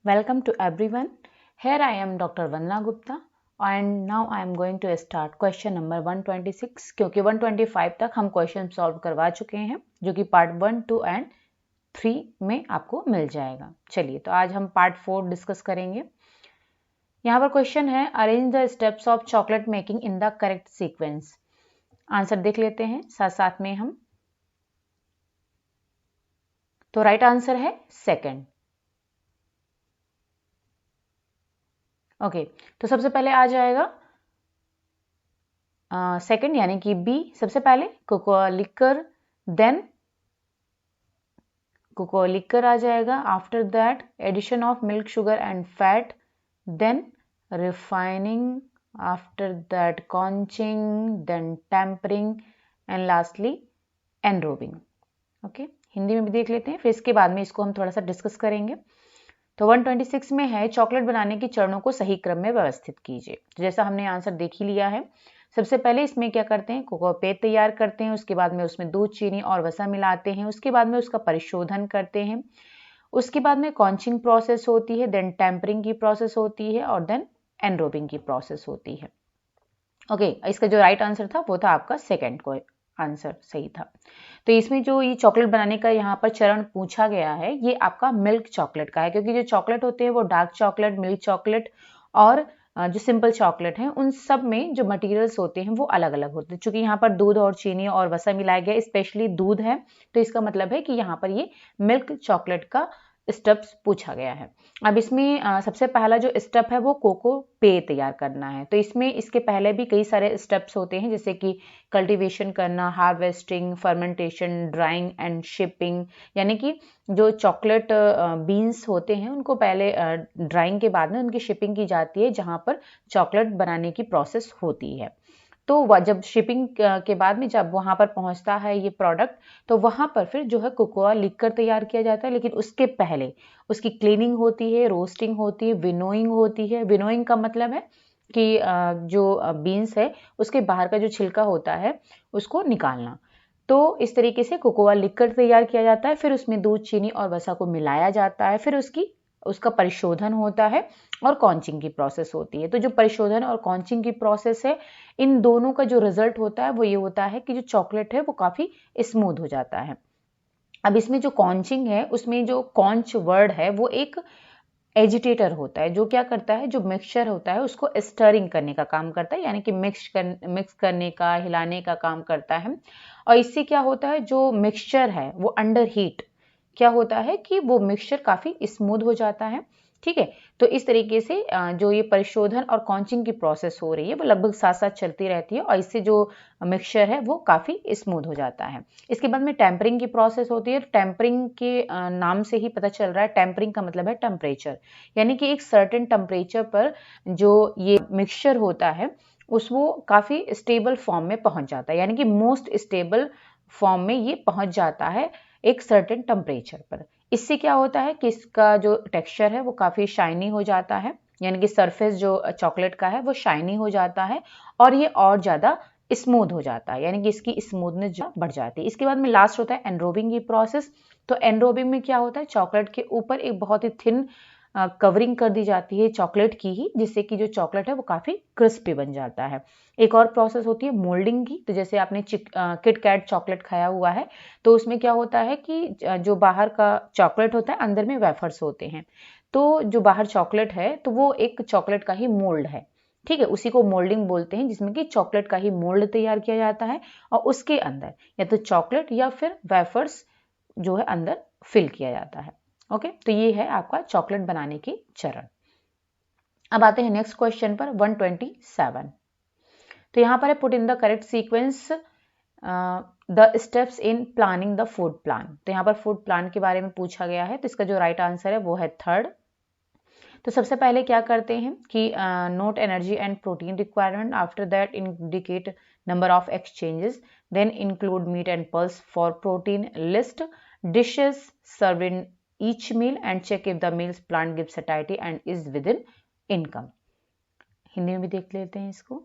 Welcome to everyone. Here I am Dr. Vandana Gupta and now I am going to start question number 126 क्योंकि 125 तक हम question solve करवा चुके हैं जो कि पार्ट 1, 2 एंड 3 में आपको मिल जाएगा। चलिए तो आज हम पार्ट 4 डिस्कस करेंगे। यहाँ पर क्वेश्चन है arrange the steps of chocolate making in the correct sequence. Answer देख लेते हैं साथ साथ में हम। तो राइट आंसर है सेकंड। ओके तो सबसे पहले आ जाएगा सेकंड यानी कि बी। सबसे पहले cocoa liquor, then cocoa liquor आ जाएगा। After that addition of milk, sugar and fat, then refining, after that conching, then tempering and lastly enrobing. Okay Hindi में भी देख लेते हैं, फिर इसके बाद में इसको हम थोड़ा सा डिस्कस करेंगे। तो 126 में है चॉकलेट बनाने के चरणों को सही क्रम में व्यवस्थित कीजिए। तो जैसा हमने आंसर देख ही लिया है। सबसे पहले इसमें क्या करते हैं, कोकोआ पेस्ट तैयार करते हैं, उसके बाद में उसमें दूध, चीनी और वसा मिलाते हैं, उसके बाद में उसका परिशोधन करते हैं, उसके बाद में कॉन्चिंग प्रोसेस होती है, देन टेम्परिंग की प्रोसेस होती है और देन एनरोबिंग की प्रोसेस होती है। ओके इसका जो राइट आंसर था वो था आपका सेकेंड को आंसर सही था। तो इसमें जो ये चॉकलेट बनाने का यहाँ पर चरण पूछा गया है ये आपका मिल्क चॉकलेट का है, क्योंकि जो चॉकलेट होते हैं वो डार्क चॉकलेट, मिल्क चॉकलेट और जो सिंपल चॉकलेट है उन सब में जो मटेरियल्स होते हैं वो अलग अलग होते हैं। चूंकि यहाँ पर दूध और चीनी और वसा मिलाया गया, स्पेशली दूध है, तो इसका मतलब है कि यहाँ पर ये मिल्क चॉकलेट का स्टेप्स पूछा गया है। अब इसमें सबसे पहला जो स्टेप है वो कोको पे तैयार करना है। तो इसमें इसके पहले भी कई सारे स्टेप्स होते हैं, जैसे कि कल्टीवेशन करना, harvesting, fermentation, drawing and shipping. यानी कि जो चॉकलेट बीन्स होते हैं उनको पहले ड्राइंग के बाद में उनकी शिपिंग की जाती है, जहाँ पर चॉकलेट बनाने की प्रोसेस होती है। तो जब शिपिंग के बाद में जब वहां पर पहुंचता है ये प्रोडक्ट, तो वहां पर फिर जो है कोकोआ लिकर तैयार किया जाता है। लेकिन उसके पहले उसकी क्लीनिंग होती है, रोस्टिंग होती है, विनोइंग होती है। विनोइंग का मतलब है कि जो बीन्स है उसके बाहर का जो छिलका होता है उसको निकालना। तो इस तरीके से कोकोआ लिकर तैयार किया जाता है, फिर उसमें दूध, चीनी और वसा को मिलाया जाता है, फिर उसका परिशोधन होता है और कॉन्चिंग की प्रोसेस होती है। तो जो परिशोधन और कॉन्चिंग की प्रोसेस है, इन दोनों का जो रिजल्ट होता है वो ये होता है कि जो चॉकलेट है वो काफी स्मूथ हो जाता है। अब इसमें जो कॉन्चिंग है उसमें जो कॉन्च वर्ड है वो एक एजिटेटर होता है, जो क्या करता है, जो मिक्सचर होता है उसको स्टरिंग करने का काम करता है, यानी कि मिक्स करने का, हिलाने का काम करता है। और इससे क्या होता है, जो मिक्सचर है वो अंडर हीट क्या होता है कि वो मिक्सचर काफी स्मूथ हो जाता है। ठीक है, तो इस तरीके से जो ये परिशोधन और कॉन्चिंग की प्रोसेस हो रही है वो लगभग साथ साथ चलती रहती है और इससे जो मिक्सचर है वो काफी स्मूथ हो जाता है। इसके बाद में टेम्परिंग की प्रोसेस होती है। टेम्परिंग के नाम से ही पता चल रहा है, टेम्परिंग का मतलब है टेम्परेचर, यानी कि एक सर्टेन टेम्परेचर पर जो ये मिक्सचर होता है वो काफी स्टेबल फॉर्म में पहुंच जाता है, यानी कि मोस्ट स्टेबल फॉर्म में ये पहुंच जाता है एक सर्टेन टेम्परेचर पर। इससे क्या होता है कि इसका जो टेक्सचर है वो काफी शाइनी हो जाता है, यानी कि सरफेस जो चॉकलेट का है वो शाइनी हो जाता है और ये और ज्यादा स्मूथ हो जाता है, यानी कि इसकी स्मूथनेस जो बढ़ जाती है। इसके बाद में लास्ट होता है एनरोबिंग की प्रोसेस। तो एनरोबिंग में क्या होता है, चॉकलेट के ऊपर एक बहुत ही थिन कवरिंग कर दी जाती है चॉकलेट की ही, जिससे कि जो चॉकलेट है वो काफी क्रिस्पी बन जाता है। एक और प्रोसेस होती है मोल्डिंग की। तो जैसे आपने किट कैट चॉकलेट खाया हुआ है, तो उसमें क्या होता है कि जो बाहर का चॉकलेट होता है अंदर में वेफर्स होते हैं, तो जो बाहर चॉकलेट है तो वो एक चॉकलेट का ही मोल्ड है। ठीक है, उसी को मोल्डिंग बोलते हैं, जिसमें कि चॉकलेट का ही मोल्ड तैयार किया जाता है और उसके अंदर या तो चॉकलेट या फिर वेफर्स जो है अंदर फिल किया जाता है। ओके, तो ये है आपका चॉकलेट बनाने के चरण। अब आते हैं नेक्स्ट क्वेश्चन पर 127। तो यहाँ पर है put in the correct sequence the steps in planning the food plan. तो यहाँ पर फूड प्लान के बारे में पूछा गया है, तो इसका जो राइट आंसर है वो है थर्ड। तो सबसे पहले क्या करते हैं कि note energy and protein requirement, after that indicate number of exchanges, then include meat and pulse for protein, list dishes serve in each meal and check if the meals plan give satisfactory and is within income. Hindi में भी देख लेते हैं इसको।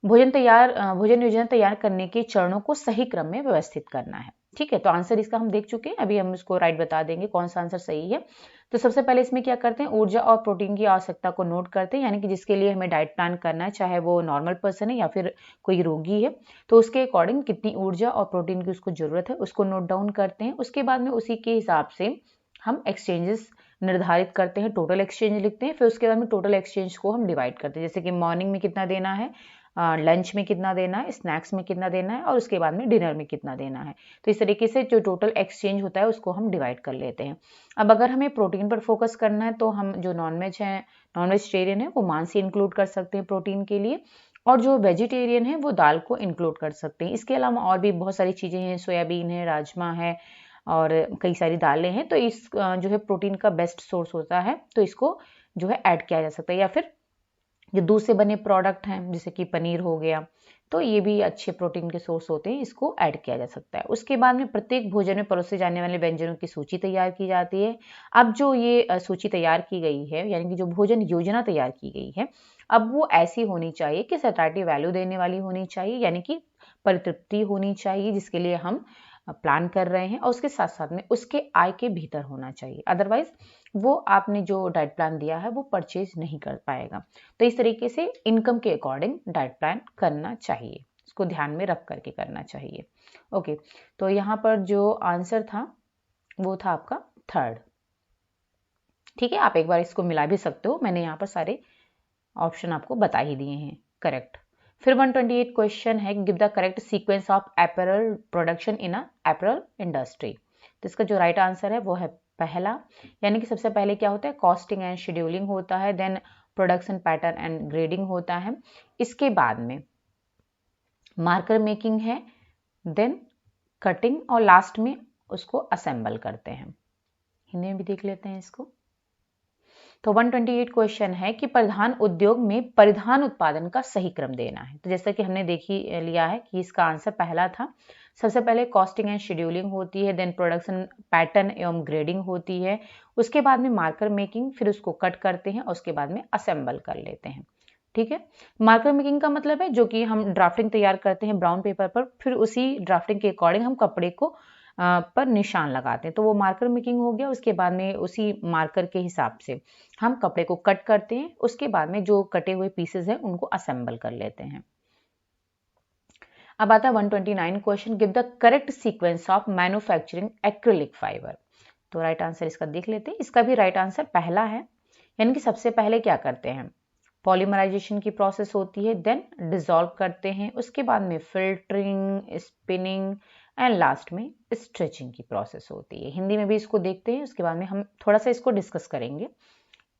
भोजन योजना तैयार करने के चरणों को सही क्रम में व्यवस्थित करना है। ठीक है, तो आंसर इसका हम देख चुके हैं, अभी हम इसको राइट बता देंगे कौन सा आंसर सही है। तो सबसे पहले इसमें क्या करते हैं, ऊर्जा और प्रोटीन की आवश्यकता को नोट करते हैं, यानी कि जिसके लिए हमें डाइट प्लान करना है, चाहे वो नॉर्मल पर्सन है या फिर कोई रोगी है, तो उसके अकॉर्डिंग कितनी ऊर्जा और प्रोटीन की उसको जरूरत है उसको नोट डाउन करते हैं। उसके बाद में उसी के हिसाब से हम एक्सचेंजेस निर्धारित करते हैं, टोटल एक्सचेंज लिखते हैं, फिर उसके बाद में टोटल एक्सचेंज को हम डिवाइड करते हैं, जैसे कि मॉर्निंग में कितना देना है, लंच में कितना देना है, स्नैक्स में कितना देना है और उसके बाद में डिनर में कितना देना है। तो इस तरीके से जो टोटल एक्सचेंज होता है उसको हम डिवाइड कर लेते हैं। अब अगर हमें प्रोटीन पर फोकस करना है तो हम जो नॉनवेज है, नॉन वेजिटेरियन है, वो मांस ही इंक्लूड कर सकते हैं प्रोटीन के लिए, और जो वेजिटेरियन है वो दाल को इंक्लूड कर सकते हैं। इसके अलावा और भी बहुत सारी चीज़ें हैं, सोयाबीन है, राजमा है और कई सारी दालें हैं, तो इस जो है प्रोटीन का बेस्ट सोर्स होता है, तो इसको जो है ऐड किया जा सकता है। या फिर जो दूध से बने प्रोडक्ट हैं जैसे कि पनीर हो गया, तो ये भी अच्छे प्रोटीन के सोर्स होते हैं, इसको ऐड किया जा सकता है। उसके बाद में प्रत्येक भोजन में परोसे जाने वाले व्यंजनों की सूची तैयार की जाती है। अब जो ये सूची तैयार की गई है, यानी कि जो भोजन योजना तैयार की गई है, अब वो ऐसी होनी चाहिए कि सैटिस्फैक्टरी वैल्यू देने वाली होनी चाहिए, यानी कि परितृप्ति होनी चाहिए जिसके लिए हम प्लान कर रहे हैं, और उसके साथ साथ में उसके आय के भीतर होना चाहिए, अदरवाइज वो आपने जो डाइट प्लान दिया है वो परचेज नहीं कर पाएगा। तो इस तरीके से इनकम के अकॉर्डिंग डाइट प्लान करना चाहिए, इसको ध्यान में रख करके करना चाहिए। ओके, तो यहाँ पर जो आंसर था वो था आपका थर्ड। ठीक है, आप एक बार इसको मिला भी सकते हो, मैंने यहाँ पर सारे ऑप्शन आपको बता ही दिए हैं करेक्ट। फिर 128 क्वेश्चन है, give the correct sequence of apparel production in a apparel industry. तो इसका जो राइट आंसर है वो है पहला, यानी कि सबसे पहले क्या होता है, कॉस्टिंग एंड शेड्यूलिंग होता है, then production pattern and grading होता है, इसके बाद में मार्कर मेकिंग है, देन कटिंग और लास्ट में उसको असेंबल करते हैं। हिंदी में भी देख लेते हैं इसको। तो 128 क्वेश्चन है कि परिधान उद्योग में परिधान उत्पादन का सही क्रम देना है। तो जैसा कि हमने देखी लिया है कि इसका आंसर पहला था, सबसे पहले कॉस्टिंग एंड शेड्यूलिंग होती है, देन प्रोडक्शन पैटर्न एवं ग्रेडिंग होती है, उसके बाद में मार्कर मेकिंग, फिर उसको कट करते हैं और उसके बाद में असेंबल कर लेते हैं। ठीक है, मार्कर मेकिंग का मतलब है जो कि हम ड्राफ्टिंग तैयार करते हैं ब्राउन पेपर पर, फिर उसी ड्राफ्टिंग के अकॉर्डिंग हम कपड़े को पर निशान लगाते हैं, तो वो मार्कर मेकिंग हो गया। उसके बाद में उसी मार्कर के हिसाब से हम कपड़े को कट करते हैं, उसके बाद में जो कटे हुए पीसेस हैं उनको असेंबल कर लेते हैं। अब आता है 129 question, give the correct sequence of manufacturing acrylic fibre. तो राइट आंसर इसका देख लेते हैं। इसका भी राइट आंसर पहला है, यानी कि सबसे पहले क्या करते हैं, पॉलीमराइजेशन की प्रोसेस होती है, देन डिसॉल्व करते हैं, उसके बाद में फिल्टरिंग, स्पिनिंग एंड लास्ट में स्ट्रेचिंग की प्रोसेस होती है। हिंदी में भी इसको देखते हैं, उसके बाद में हम थोड़ा सा इसको डिस्कस करेंगे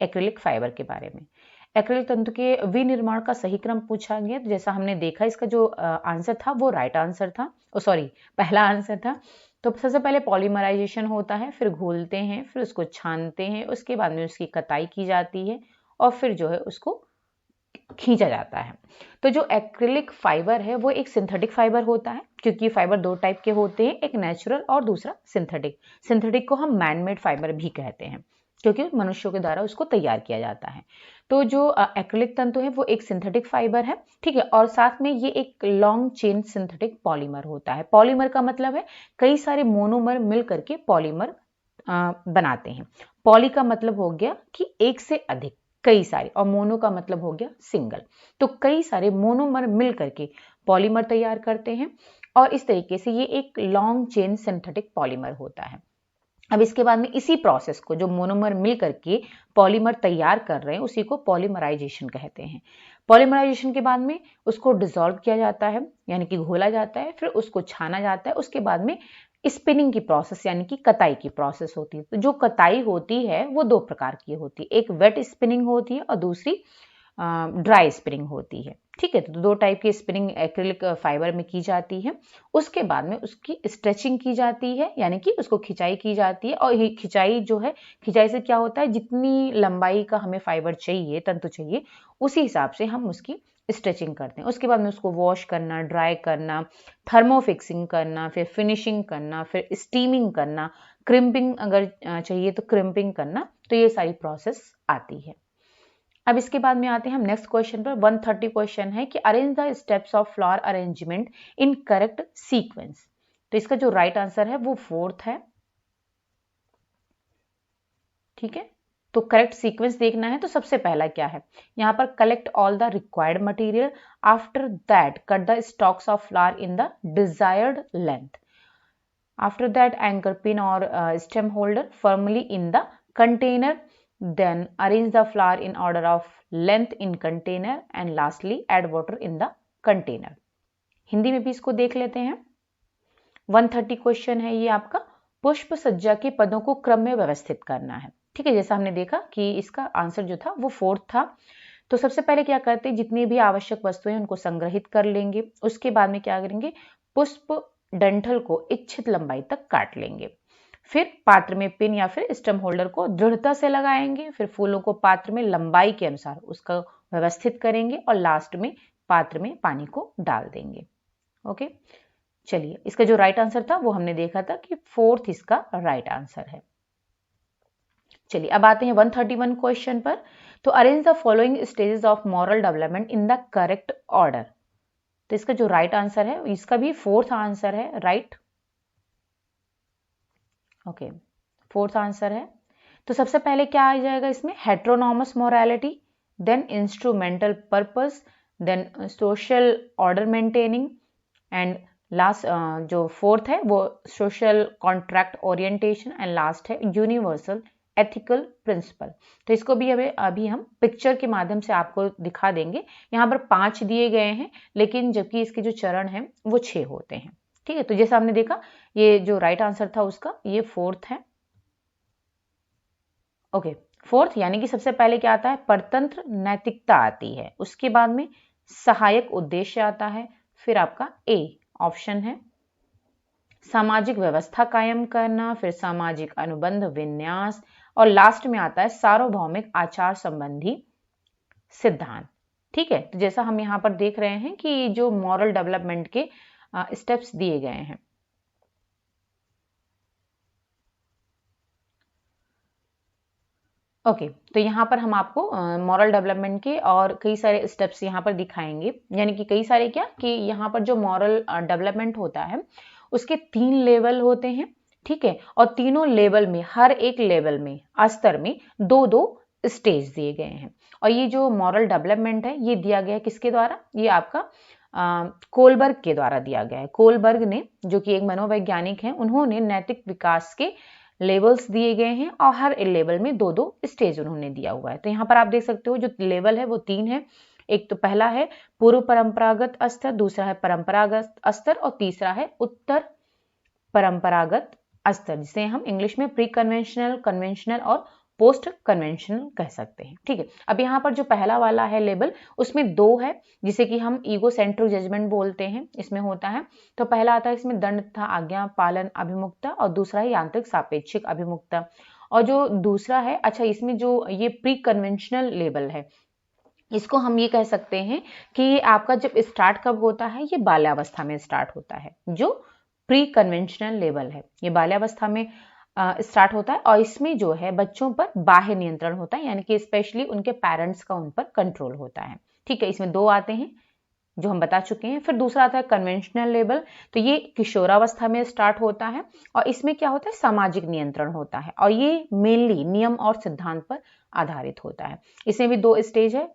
एक्रिलिक फाइबर के बारे में। एक्रिलिक तंतु के विनिर्माण का सही क्रम पूछा गया, तो जैसा हमने देखा इसका जो आंसर था वो राइट आंसर था, सॉरी पहला आंसर था। तो सबसे पहले पॉलीमराइजेशन होता है, फिर घोलते हैं, फिर उसको छानते हैं, उसके बाद में उसकी कताई की जाती है और फिर जो है उसको खींचा जाता है। तो जो एक्रिलिक फाइबर है वो एक सिंथेटिक फाइबर होता है, क्योंकि फाइबर दो टाइप के होते हैं, एक नेचुरल और दूसरा सिंथेटिक। सिंथेटिक को हम मैनमेड फाइबर भी कहते हैं, क्योंकि मनुष्यों के द्वारा उसको तैयार किया जाता है। तो जो एक्रिलिक तंतु है वो एक सिंथेटिक फाइबर है, ठीक है, और साथ में ये एक लॉन्ग चेन सिंथेटिक पॉलीमर होता है। पॉलीमर का मतलब है कई सारे मोनोमर मिल करके पॉलीमर बनाते हैं। पॉली का मतलब हो गया कि एक से अधिक, कई सारे, और मोनो का मतलब हो गया सिंगल। तो कई सारे मोनोमर मिल करके पॉलीमर तैयार करते हैं, और इस तरीके से ये एक लॉन्ग चेन सिंथेटिक पॉलीमर होता है। अब इसके बाद में इसी प्रोसेस को जो मोनोमर मिल करके पॉलीमर तैयार कर रहे हैं उसी को पॉलीमराइजेशन कहते हैं। पॉलीमराइजेशन के बाद में उसको डिसॉल्व किया जाता है, यानी कि घोला जाता है, फिर उसको छाना जाता है, उसके बाद में स्पिनिंग की प्रोसेस यानी कि कताई की प्रोसेस होती है। तो जो कताई होती है वो दो प्रकार की होती है, एक वेट स्पिनिंग होती है और दूसरी ड्राई स्पिनिंग होती है। ठीक है, तो दो टाइप की स्पिनिंग एक्रिलिक फाइबर में की जाती है। उसके बाद में उसकी स्ट्रेचिंग की जाती है, यानी कि उसको खिंचाई की जाती है, और ये खिंचाई जो है, खिंचाई से क्या होता है, जितनी लंबाई का हमें फाइबर चाहिए, तंतु चाहिए, उसी हिसाब से हम उसकी स्ट्रेचिंग करते हैं। उसके बाद में उसको वॉश करना, ड्राई करना, थर्मोफिक्सिंग करना, फिर फिनिशिंग करना, फिर स्टीमिंग करना, क्रिम्पिंग अगर चाहिए तो क्रिम्पिंग करना, तो ये सारी प्रोसेस आती है। अब इसके बाद में आते हैं हम नेक्स्ट क्वेश्चन पर। 130 क्वेश्चन है कि arrange the steps of flower arrangement in correct sequence. तो इसका जो राइट आंसर है वो फोर्थ है। ठीक है, तो करेक्ट सीक्वेंस देखना है तो सबसे पहला क्या है, यहाँ पर collect all the required material, after that cut the stocks of flower in the desired length, after that anchor pin or stem holder firmly in the container, then arrange the flower in order of length in container and lastly add water in the container। Hindi में भी इसको देख लेते हैं। 130 question है ये आपका, पुष्प सज्जा के पदों को क्रम में व्यवस्थित करना है। ठीक है, जैसा हमने देखा कि इसका आंसर जो था वो फोर्थ था। तो सबसे पहले क्या करते हैं, जितनी भी आवश्यक वस्तुएं उनको संग्रहित कर लेंगे, उसके बाद में क्या करेंगे, पुष्प डंठल को इच्छित लंबाई तक काट लेंगे, फिर पात्र में पिन या फिर स्टेम होल्डर को दृढ़ता से लगाएंगे, फिर फूलों को पात्र में लंबाई के अनुसार उसका व्यवस्थित करेंगे और लास्ट में पात्र में पानी को डाल देंगे। ओके, चलिए इसका जो राइट आंसर था वो हमने देखा था कि फोर्थ इसका राइट आंसर है। चलिए अब आते हैं 131 क्वेश्चन पर। तो arrange the following stages of moral development in the correct order. तो इसका जो राइट आंसर है, इसका भी फोर्थ आंसर है, राइट। ओके, फोर्थ आंसर है। तो सबसे पहले क्या आ जाएगा इसमें, heteronomous morality, then instrumental purpose, then social order maintaining and last जो फोर्थ है वो social contract orientation and last है यूनिवर्सल एथिकल प्रिंसिपल। तो इसको भी अभी हम पिक्चर के माध्यम से आपको दिखा देंगे। यहाँ पर 5 दिए गए हैं, लेकिन जबकि इसके जो चरण हैं वो 6 होते हैं। ठीक है, तो जैसा हमने देखा ये जो राइट आंसर था उसका ये फोर्थ है। ओके, फोर्थ यानी कि सबसे पहले क्या आता है, परतंत्र नैतिकता आती है, उसके बाद में सहायक उद्देश्य आता है, फिर आपका ए ऑप्शन है सामाजिक व्यवस्था कायम करना, फिर सामाजिक अनुबंध विन्यास और लास्ट में आता है सार्वभौमिक आचार संबंधी सिद्धांत। ठीक है, तो जैसा हम यहाँ पर देख रहे हैं कि जो मॉरल डेवलपमेंट के स्टेप्स दिए गए हैं। ओके, तो यहाँ पर हम आपको मॉरल डेवलपमेंट के और कई सारे स्टेप्स यहाँ पर दिखाएंगे, यानी कि कई सारे क्या कि यहाँ पर जो मॉरल डेवलपमेंट होता है उसके 3 लेवल होते हैं। ठीक है, और तीनों लेवल में, हर एक लेवल में, स्तर में 2-2 स्टेज दिए गए हैं। और ये जो मॉरल डेवलपमेंट है ये दिया गया है किसके द्वारा, ये आपका कोलबर्ग के द्वारा दिया गया है। कोलबर्ग ने, जो कि एक मनोवैज्ञानिक हैं, उन्होंने नैतिक विकास के लेवल्स दिए गए हैं और हर लेवल में 2-2 स्टेज उन्होंने दिया हुआ है। तो यहाँ पर आप देख सकते हो जो लेवल है वो 3 है। एक तो पहला है पूर्व परंपरागत स्तर, दूसरा है परंपरागत स्तर और तीसरा है उत्तर परंपरागत स्तर, जिसे हम इंग्लिश में प्री कन्वेंशनल, कन्वेंशनल और पोस्ट कन्वेंशनल कह सकते हैं। ठीक है, अब यहाँ पर जो पहला वाला है लेवल, उसमें 2 है, जिसे कि हम ईगो सेंट्रिक जजमेंट बोलते हैं, इसमें होता है। तो पहला आता है इसमें दंड तथा आज्ञा पालन अभिमुखता और दूसरा है यांत्रिक सापेक्षिक अभिमुखता। और जो दूसरा है, अच्छा इसमें जो ये प्री कन्वेंशनल लेवल है, इसको हम ये कह सकते हैं कि आपका जब स्टार्ट कब होता है, ये बाल्यावस्था में स्टार्ट होता है। जो प्री कन्वेंशनल लेवल है ये बाल्यावस्था में स्टार्ट होता है और इसमें जो है बच्चों पर बाह्य नियंत्रण होता है, यानी कि स्पेशली उनके पेरेंट्स का उन पर कंट्रोल होता है। ठीक है, इसमें 2 आते हैं जो हम बता चुके हैं। फिर दूसरा आता है कन्वेंशनल लेवल, तो ये किशोरावस्था में स्टार्ट होता है और इसमें क्या होता है, सामाजिक नियंत्रण होता है और ये मेनली नियम और सिद्धांत पर आधारित होता है। इसमें भी 2 स्टेज है,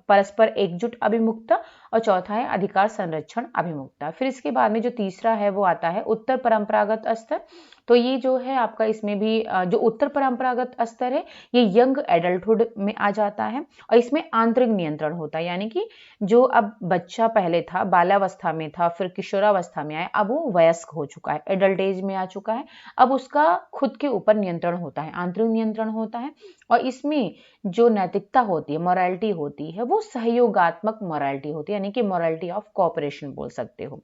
परस्पर एकजुट अभिमुखता और चौथा है अधिकार संरक्षण अभिमुखता। फिर इसके बाद में जो तीसरा है वो आता है उत्तर परंपरागत स्तर। तो ये जो है आपका, इसमें भी जो उत्तर परंपरागत स्तर है ये यंग एडल्टहुड में आ जाता है और इसमें आंतरिक नियंत्रण होता है, यानी कि जो अब बच्चा पहले था बाल्यावस्था में था, फिर किशोरावस्था में आया, अब वो वयस्क हो चुका है, एडल्ट एज में आ चुका है, अब उसका खुद के ऊपर नियंत्रण होता है, आंतरिक नियंत्रण होता है। और इसमें जो नैतिकता होती है, मोरालिटी होती है, वो सहयोगात्मक मोरालिटी होती है, यानी कि मोरालिटी ऑफ कोऑपरेशन बोल सकते हो।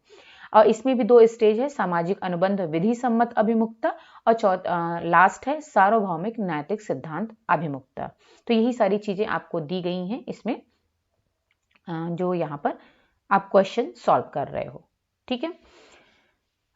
और इसमें भी 2 स्टेज है, सामाजिक अनुबंध विधि सम्मत अभिमुखता और लास्ट है सार्वभौमिक नैतिक सिद्धांत अभिमुखता। तो यही सारी चीजें आपको दी गई हैं इसमें, जो यहाँ पर आप क्वेश्चन सॉल्व कर रहे हो। ठीक है,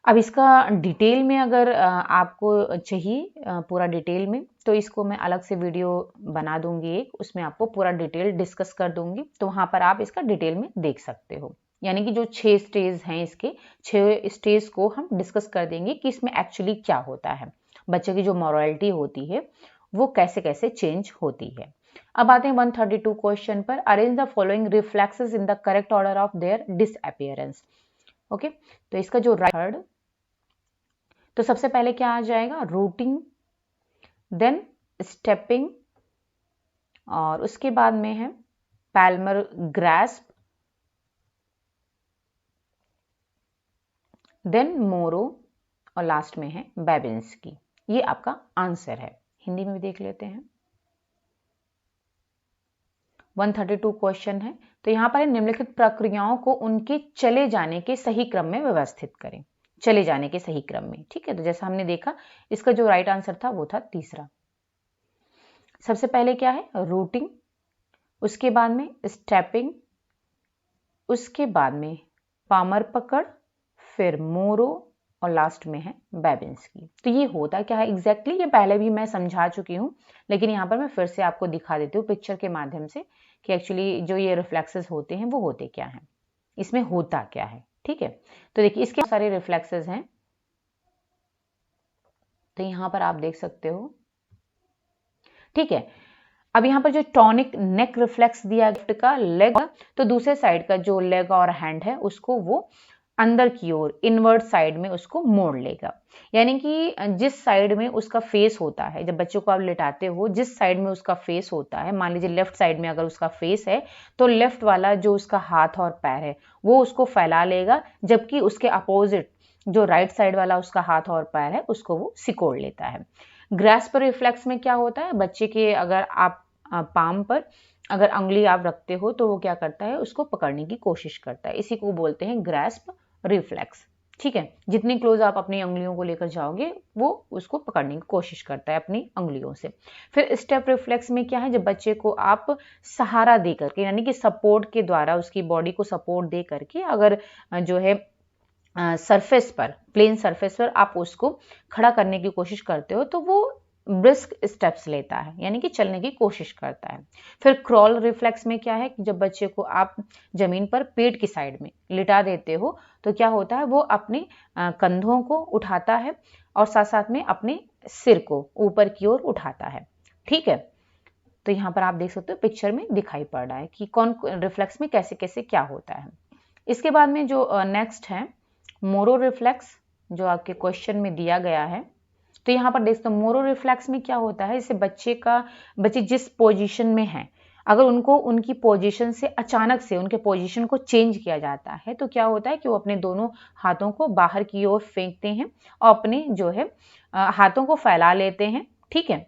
अब इसका डिटेल में अगर आपको चाहिए पूरा डिटेल में, तो इसको मैं अलग से वीडियो बना दूंगी एक, उसमें आपको पूरा डिटेल डिस्कस कर दूंगी, तो वहां पर आप इसका डिटेल में देख सकते हो। यानी कि जो 6 स्टेज हैं इसके 6 स्टेज को हम डिस्कस कर देंगे कि इसमें एक्चुअली क्या होता है, बच्चे की जो मॉरलिटी होती है वो कैसे कैसे चेंज होती है। अब आते हैं 132 क्वेश्चन पर। Arrange the following reflexes in the correct order of their disappearance. Okay, तो इसका जो थर्ड, तो सबसे पहले क्या आ जाएगा, रूटिंग, देन स्टेपिंग, और उसके बाद में है पैल्मर ग्रास्प, देन मोरो, और लास्ट में है बेबिंस्की। ये आपका आंसर है। हिंदी में भी देख लेते हैं। 132 क्वेश्चन है, तो यहां पर निम्नलिखित प्रक्रियाओं को उनके चले जाने के सही क्रम में व्यवस्थित करें। चले जाने के सही क्रम में, ठीक है। तो जैसा हमने देखा, इसका जो राइट आंसर था वो था तीसरा। सबसे पहले क्या है, रूटिंग, उसके बाद में स्टेपिंग, उसके बाद में पामर पकड़, फिर मोरो, और लास्ट में है बेबिंस्की। तो ये होता क्या है एग्जैक्टली, ये पहले भी मैं समझा चुकी हूँ, लेकिन यहाँ पर मैं फिर से आपको दिखा देती हूँ पिक्चर के माध्यम से कि एक्चुअली जो ये रिफ्लेक्सेस होते हैं वो होते क्या हैं, इसमें होता क्या है। ठीक है, तो देखिए इसके सारे रिफ्लेक्सेस हैं, तो यहाँ पर आप देख सकते हो। ठीक है, अब यहाँ पर जो टॉनिक नेक रिफ्लेक्स दिया का लेग, तो दूसरे साइड का जो लेग और हैंड है उसको वो अंदर की ओर इनवर्ट साइड में उसको मोड़ लेगा। यानी कि जिस साइड में उसका फेस होता है, जब बच्चों को आप लिटाते हो, जिस साइड में उसका फेस होता है, मान लीजिए लेफ्ट साइड में अगर उसका फेस है तो लेफ्ट वाला जो उसका हाथ और पैर है वो उसको फैला लेगा, जबकि उसके अपोजिट जो राइट साइड वाला उसका हाथ और पैर है उसको वो सिकोड़ लेता है। ग्रास्प रिफ्लेक्स में क्या होता है, बच्चे के अगर आप पाम पर अगर उंगली आप रखते हो तो वो क्या करता है, उसको पकड़ने की कोशिश करता है, इसी को बोलते हैं ग्रास्प रिफ्लेक्स। ठीक है, जितनी क्लोज आप अपनी उंगलियों को लेकर जाओगे वो उसको पकड़ने की कोशिश करता है अपनी उंगलियों से। फिर स्टेप रिफ्लेक्स में क्या है, जब बच्चे को आप सहारा दे करके, यानी कि सपोर्ट के द्वारा उसकी बॉडी को सपोर्ट दे करके अगर जो है सरफेस पर, प्लेन सरफेस पर आप उसको खड़ा करने की कोशिश करते हो तो वो ब्रिस्क स्टेप्स लेता है, यानी कि चलने की कोशिश करता है। फिर क्रॉल रिफ्लेक्स में क्या है कि जब बच्चे को आप जमीन पर पेट की साइड में लिटा देते हो तो क्या होता है, वो अपने कंधों को उठाता है और साथ साथ में अपने सिर को ऊपर की ओर उठाता है। ठीक है, तो यहाँ पर आप देख सकते हो पिक्चर में दिखाई पड़ रहा है कि कौन रिफ्लेक्स में कैसे कैसे क्या होता है। इसके बाद में जो नेक्स्ट है मोरो रिफ्लेक्स, जो आपके क्वेश्चन में दिया गया है, तो यहाँ पर देखते हो मोरो रिफ्लेक्स में क्या होता है, जैसे बच्चे जिस पोजीशन में है, अगर उनको उनकी पोजीशन से अचानक से उनके पोजीशन को चेंज किया जाता है तो क्या होता है कि वो अपने दोनों हाथों को बाहर की ओर फेंकते हैं और अपने जो है हाथों को फैला लेते हैं। ठीक है,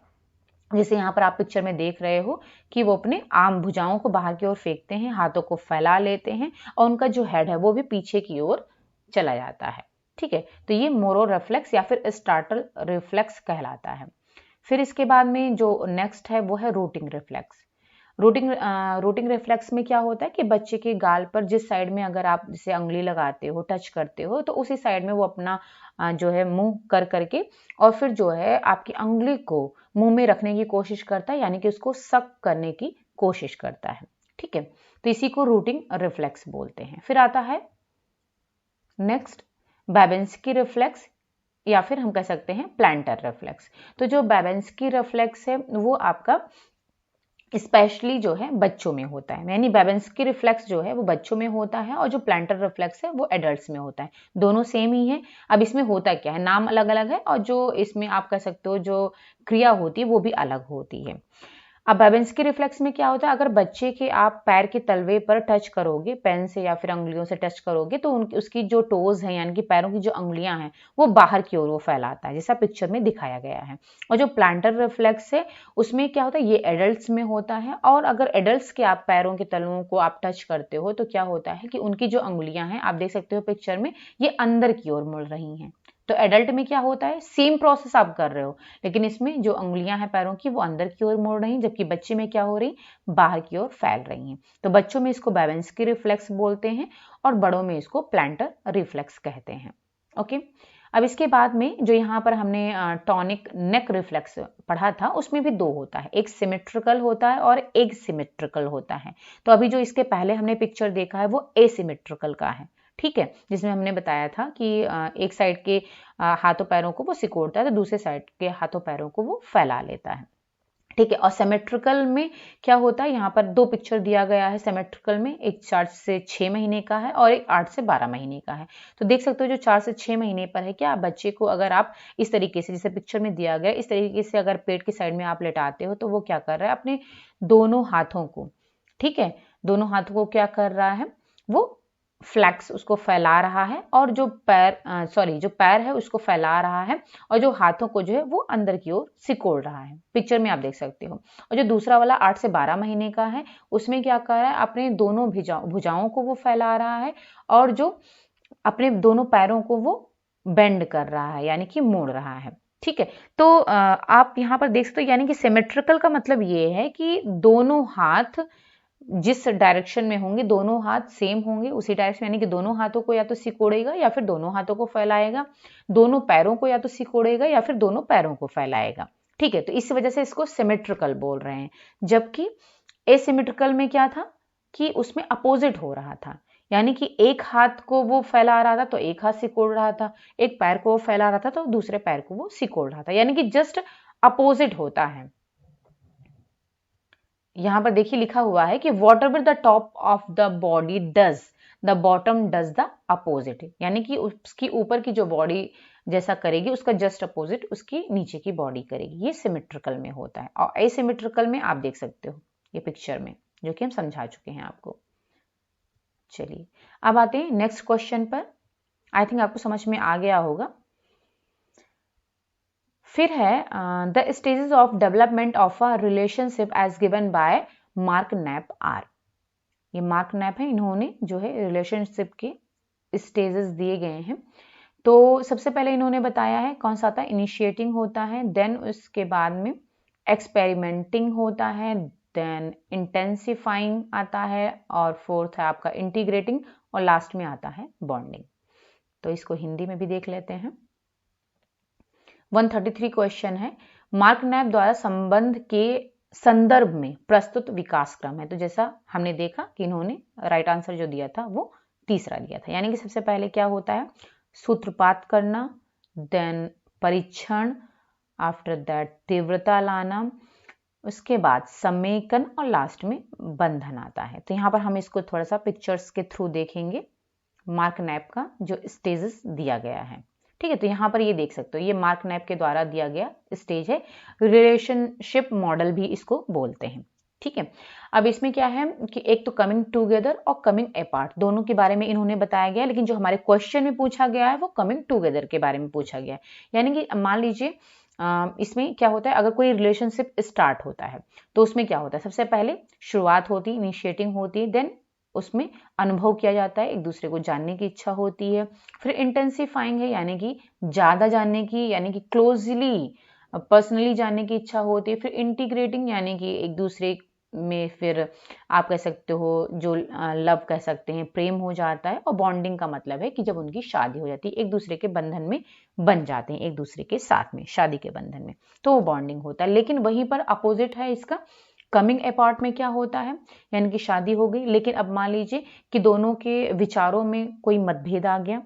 जैसे यहाँ पर आप पिक्चर में देख रहे हो कि वो अपने आम भुजाओं को बाहर की ओर फेंकते हैं, हाथों को फैला लेते हैं और उनका जो हेड है वो भी पीछे की ओर चला जाता है। ठीक है, तो ये मोरो रिफ्लेक्स या फिर स्टार्टल रिफ्लेक्स कहलाता है। फिर इसके बाद में जो नेक्स्ट है वो है रूटिंग रिफ्लेक्स। रूटिंग रिफ्लेक्स में क्या होता है कि बच्चे के गाल पर जिस साइड में अगर आप जैसे उंगली लगाते हो, टच करते हो, तो उसी साइड में वो अपना जो है मुंह कर करके और फिर जो है आपकी उंगली को मुंह में रखने की कोशिश करता है, यानी कि उसको सक करने की कोशिश करता है। ठीक है, तो इसी को रूटिंग रिफ्लेक्स बोलते हैं। फिर आता है नेक्स्ट बेबिंस्की रिफ्लेक्स या फिर हम कह सकते हैं प्लांटर रिफ्लेक्स। तो जो बेबिंस्की रिफ्लेक्स है वो आपका स्पेशली जो है बच्चों में होता है, यानी बेबिंस्की रिफ्लेक्स जो है वो बच्चों में होता है और जो प्लांटर रिफ्लेक्स है वो एडल्ट्स में होता है। दोनों सेम ही है। अब इसमें होता क्या है, नाम अलग अलग है और जो इसमें आप कह सकते हो जो क्रिया होती है वो भी अलग होती है। अब बेबिंस्की रिफ्लेक्स में क्या होता है, अगर बच्चे के आप पैर के तलवे पर टच करोगे, पेन से या फिर उंगलियों से टच करोगे तो उसकी जो टोज है यानी कि पैरों की जो उंगलियां हैं वो बाहर की ओर वो फैलाता है, जैसा पिक्चर में दिखाया गया है। और जो प्लांटर रिफ्लेक्स है उसमें क्या होता है, ये एडल्ट्स में होता है और अगर एडल्ट्स के आप पैरों के तलवों को आप टच करते हो तो क्या होता है कि उनकी जो उंगलियां हैं, आप देख सकते हो पिक्चर में, ये अंदर की ओर मुड़ रही हैं। तो एडल्ट में क्या होता है, सेम प्रोसेस आप कर रहे हो, लेकिन इसमें जो उंगलियां हैं पैरों की वो अंदर की ओर मुड़ रही हैं, जबकि बच्चे में क्या हो रही, बाहर की ओर फैल रही हैं। तो बच्चों में इसको बेबिंस्की रिफ्लेक्स बोलते हैं और बड़ों में इसको प्लांटर रिफ्लेक्स कहते हैं। ओके, अब इसके बाद में जो यहाँ पर हमने टॉनिक नेक रिफ्लेक्स पढ़ा था उसमें भी दो होता है, एक सिमेट्रिकल होता है और एक सिमेट्रिकल होता है। तो अभी जो इसके पहले हमने पिक्चर देखा है वो एसिमेट्रिकल का है, ठीक है, जिसमें हमने बताया था कि एक साइड के हाथों पैरों को वो सिकोड़ता है तो दूसरे साइड के हाथों पैरों को वो फैला लेता है, ठीक है। और सिमेट्रिकल में क्या होता है, यहाँ पर दो पिक्चर दिया गया है सिमेट्रिकल में, एक 4 से 6 महीने का है और एक 8 से 12 महीने का है। तो देख सकते हो जो 4 से 6 महीने पर है, क्या बच्चे को अगर आप इस तरीके से, जैसे पिक्चर में दिया गया इस तरीके से अगर पेट की साइड में आप लेटाते हो तो वो क्या कर रहा है, अपने दोनों हाथों को, ठीक है, दोनों हाथों को क्या कर रहा है, वो फ्लैक्स उसको फैला रहा है और जो पैर है उसको फैला रहा है और जो हाथों को जो है वो अंदर की ओर सिकोड़ रहा है, पिक्चर में आप देख सकते हो। और जो दूसरा वाला 8 से 12 महीने का है उसमें क्या कर रहा है, अपने दोनों भुजाओं को वो फैला रहा है और जो अपने दोनों पैरों को वो बेंड कर रहा है यानी कि मोड़ रहा है, ठीक है। तो आप यहाँ पर देख सकते हो, यानी कि सिमेट्रिकल का मतलब ये है कि दोनों हाथ जिस डायरेक्शन में होंगे दोनों हाथ सेम होंगे उसी डायरेक्शन, यानी कि दोनों हाथों को या तो सिकोड़ेगा या फिर दोनों हाथों को फैलाएगा, दोनों पैरों को या तो सिकोड़ेगा या फिर दोनों पैरों को फैलाएगा, ठीक है। तो इस वजह से इसको सिमेट्रिकल बोल रहे हैं। जबकि एसिमेट्रिकल में क्या था कि उसमें अपोजिट हो रहा था, यानी कि एक हाथ को वो फैला रहा था तो एक हाथ सिकोड़ रहा था, एक पैर को वो फैला रहा था तो दूसरे पैर को वो सिकोड़ रहा था, यानी कि जस्ट अपोजिट होता है। यहां पर देखिए लिखा हुआ है कि what ever the top of the body does the bottom does the opposite, यानी कि उसकी ऊपर की जो बॉडी जैसा करेगी उसका जस्ट अपोजिट उसकी नीचे की बॉडी करेगी। ये सिमेट्रिकल में होता है। और एसिमेट्रिकल में आप देख सकते हो ये पिक्चर में, जो कि हम समझा चुके हैं आपको। चलिए अब आते हैं नेक्स्ट क्वेश्चन पर। आई थिंक आपको समझ में आ गया होगा। फिर है the stages of development of a relationship as given by Mark Knapp are. ये मार्क नैप है, इन्होंने जो है रिलेशनशिप के स्टेजेस दिए गए हैं। तो सबसे पहले इन्होंने बताया है कौन सा था, इनिशिएटिंग होता है, देन उसके बाद में एक्सपेरिमेंटिंग होता है, देन इंटेंसिफाइंग आता है और फोर्थ है आपका इंटीग्रेटिंग और लास्ट में आता है बॉन्डिंग। तो इसको हिंदी में भी देख लेते हैं। 133 क्वेश्चन है, मार्क नैप द्वारा संबंध के संदर्भ में प्रस्तुत विकास क्रम है। तो जैसा हमने देखा कि इन्होंने राइट आंसर जो दिया था वो तीसरा दिया था, यानी कि सबसे पहले क्या होता है, सूत्रपात करना, देन परीक्षण, आफ्टर दैट तीव्रता लाना, उसके बाद समेकन और लास्ट में बंधन आता है। तो यहाँ पर हम इसको थोड़ा सा पिक्चर्स के थ्रू देखेंगे, मार्क नैप का जो स्टेजेस दिया गया है, ठीक है। तो यहाँ पर ये देख सकते हो, ये मार्क नैप के द्वारा दिया गया स्टेज है, रिलेशनशिप मॉडल भी इसको बोलते हैं, ठीक है। अब इसमें क्या है कि एक तो कमिंग टूगेदर और कमिंग अपार्ट दोनों के बारे में इन्होंने बताया गया, लेकिन जो हमारे क्वेश्चन में पूछा गया है वो कमिंग टूगेदर के बारे में पूछा गया है। यानी कि मान लीजिए इसमें क्या होता है, अगर कोई रिलेशनशिप स्टार्ट होता है तो उसमें क्या होता है, सबसे पहले शुरुआत होती है, इनिशिएटिंग होती है, देन उसमें अनुभव किया जाता है, एक दूसरे को जानने की इच्छा होती है, फिर इंटेंसिफाइंग है यानी कि ज्यादा जानने की, यानी कि क्लोजली पर्सनली जानने की इच्छा होती है, फिर इंटीग्रेटिंग यानी कि एक दूसरे में फिर आप कह सकते हो जो लव कह सकते हैं, प्रेम हो जाता है, और बॉन्डिंग का मतलब है कि जब उनकी शादी हो जाती है, एक दूसरे के बंधन में बन जाते हैं, एक दूसरे के साथ में शादी के बंधन में, तो वो बॉन्डिंग होता है। लेकिन वहीं पर अपोजिट है इसका, कमिंग अपार्ट में क्या होता है, यानी कि शादी हो गई लेकिन अब मान लीजिए कि दोनों के विचारों में कोई मतभेद आ गया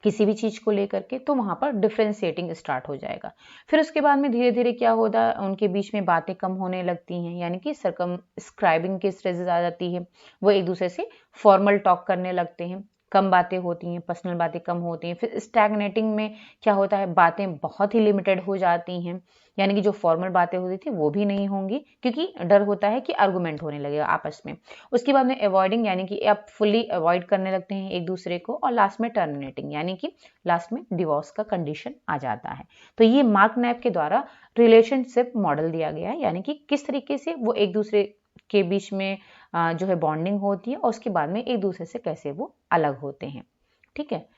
किसी भी चीज को लेकर के, तो वहां पर डिफ्रेंशिएटिंग स्टार्ट हो जाएगा। फिर उसके बाद में धीरे धीरे क्या होता है, उनके बीच में बातें कम होने लगती हैं, यानी कि सर्कमस्क्राइबिंग की स्टेजेस आ जाती है, वो एक दूसरे से फॉर्मल टॉक करने लगते हैं, कम बातें होती हैं, पर्सनल बातें कम होती हैं। फिर स्टैग्नेटिंग में क्या होता है, बातें बहुत ही लिमिटेड हो जाती हैं, यानी कि जो फॉर्मल बातें होती थी वो भी नहीं होंगी, क्योंकि डर होता है कि आर्गुमेंट होने लगेगा आपस में। उसके बाद में अवॉइडिंग, यानी कि आप फुली अवॉइड करने लगते हैं एक दूसरे को, और लास्ट में टर्मिनेटिंग, यानी कि लास्ट में डिवोर्स का कंडीशन आ जाता है। तो ये मार्क नैप के द्वारा रिलेशनशिप मॉडल दिया गया है, यानी कि किस तरीके से वो एक दूसरे के बीच में जो है बॉन्डिंग होती है, और उसके बाद में एक दूसरे से कैसे वो अलग होते हैं, ठीक है।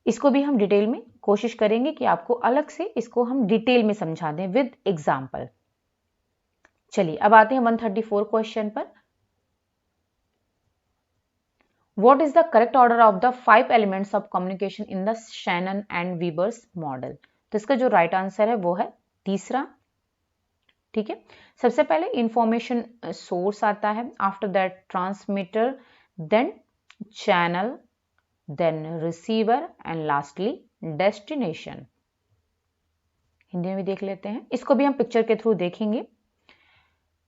इसको भी हम डिटेल में कोशिश करेंगे कि आपको अलग से इसको हम डिटेल में समझा दें विद एग्जाम्पल। चलिए अब आते हैं 134 क्वेश्चन पर। What is the correct order of the 5 elements of communication in the Shannon and Weber's model? तो इसका जो राइट आंसर है वो है तीसरा। ठीक है, सबसे पहले इंफॉर्मेशन सोर्स आता है, after that transmitter, then channel, then receiver and lastly destination. Hindi में भी देख लेते हैं, इसको भी हम पिक्चर के थ्रू देखेंगे।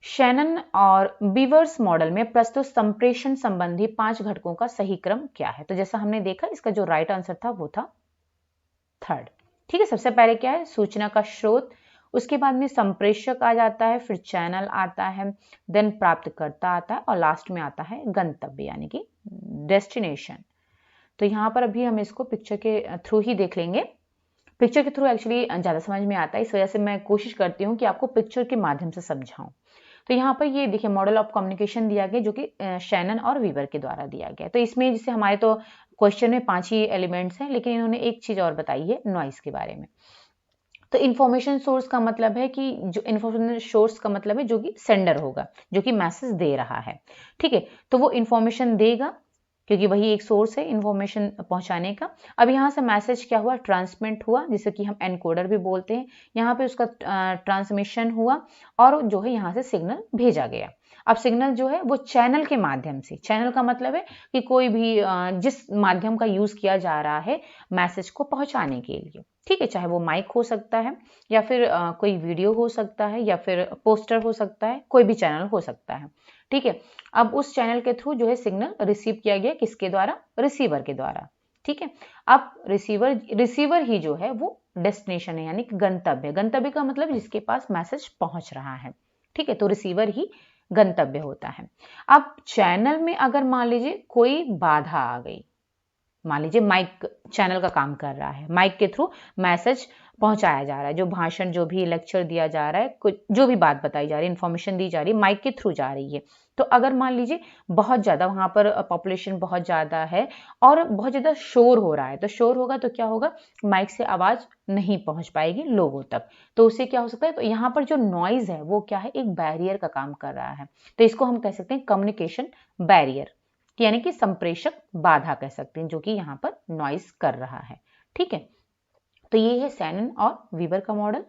शैनन और बीवर्स मॉडल में प्रस्तुत संप्रेषण संबंधी 5 घटकों का सही क्रम क्या है? तो जैसा हमने देखा, इसका जो राइट आंसर था वो था थर्ड। ठीक है, सबसे पहले क्या है? सूचना का स्रोत, उसके बाद में संप्रेषक आ जाता है, फिर चैनल आता है, देन प्राप्तकर्ता आता है और लास्ट में आता है गंतव्य यानी कि डेस्टिनेशन। तो यहाँ पर अभी हम इसको पिक्चर के थ्रू ही देख लेंगे। पिक्चर के थ्रू एक्चुअली ज़्यादा समझ में आता है, इस वजह से मैं कोशिश करती हूँ कि आपको पिक्चर के माध्यम से समझाऊं। तो यहाँ पर ये देखिए मॉडल ऑफ कम्युनिकेशन दिया गया जो कि शैनन और वीवर के द्वारा दिया गया। तो इसमें जैसे हमारे तो क्वेश्चन में 5 ही एलिमेंट्स हैं, लेकिन इन्होंने एक चीज़ और बताई है नॉइस के बारे में। तो इन्फॉर्मेशन सोर्स का मतलब है कि जो इन्फॉर्मेशन सोर्स का मतलब है जो कि सेंडर होगा, जो कि मैसेज दे रहा है। ठीक है, तो वो इन्फॉर्मेशन देगा क्योंकि वही एक सोर्स है इन्फॉर्मेशन पहुंचाने का। अब यहाँ से मैसेज क्या हुआ? ट्रांसमिट हुआ, जिसे कि हम एनकोडर भी बोलते हैं। यहाँ पे उसका ट्रांसमिशन हुआ और जो है यहाँ से सिग्नल भेजा गया। अब सिग्नल जो है वो चैनल के माध्यम से, चैनल का मतलब है कि कोई भी जिस माध्यम का यूज किया जा रहा है मैसेज को पहुंचाने के लिए। ठीक है, चाहे वो माइक हो सकता है या फिर कोई वीडियो हो सकता है या फिर पोस्टर हो सकता है, कोई भी चैनल हो सकता है। ठीक है, अब उस चैनल के थ्रू जो है सिग्नल रिसीव किया गया, किसके द्वारा? रिसीवर के द्वारा। ठीक है, अब रिसीवर ही जो है वो डेस्टिनेशन है यानी कि गंतव्य। गंतव्य का मतलब जिसके पास मैसेज पहुंच रहा है। ठीक है, तो रिसीवर ही गंतव्य होता है। अब चैनल में अगर मान लीजिए कोई बाधा आ गई, मान लीजिए माइक चैनल का काम कर रहा है, माइक के थ्रू मैसेज पहुंचाया जा रहा है, जो भाषण, जो भी लेक्चर दिया जा रहा है, कुछ जो भी बात बताई जा रही है, इन्फॉर्मेशन दी जा रही है, माइक के थ्रू जा रही है। तो अगर मान लीजिए बहुत ज़्यादा वहाँ पर पॉपुलेशन बहुत ज़्यादा है और बहुत ज़्यादा शोर हो रहा है, तो शोर होगा तो क्या होगा? माइक से आवाज़ नहीं पहुँच पाएगी लोगों तक। तो उससे क्या हो सकता है? तो यहाँ पर जो नॉइज़ है वो क्या है? एक बैरियर का काम कर रहा है। तो इसको हम कह सकते हैं कम्युनिकेशन बैरियर, यानी कि संप्रेषक बाधा कह सकते हैं, जो कि यहाँ पर नॉइस कर रहा है। ठीक है, तो ये है शैनन और वीवर का मॉडल।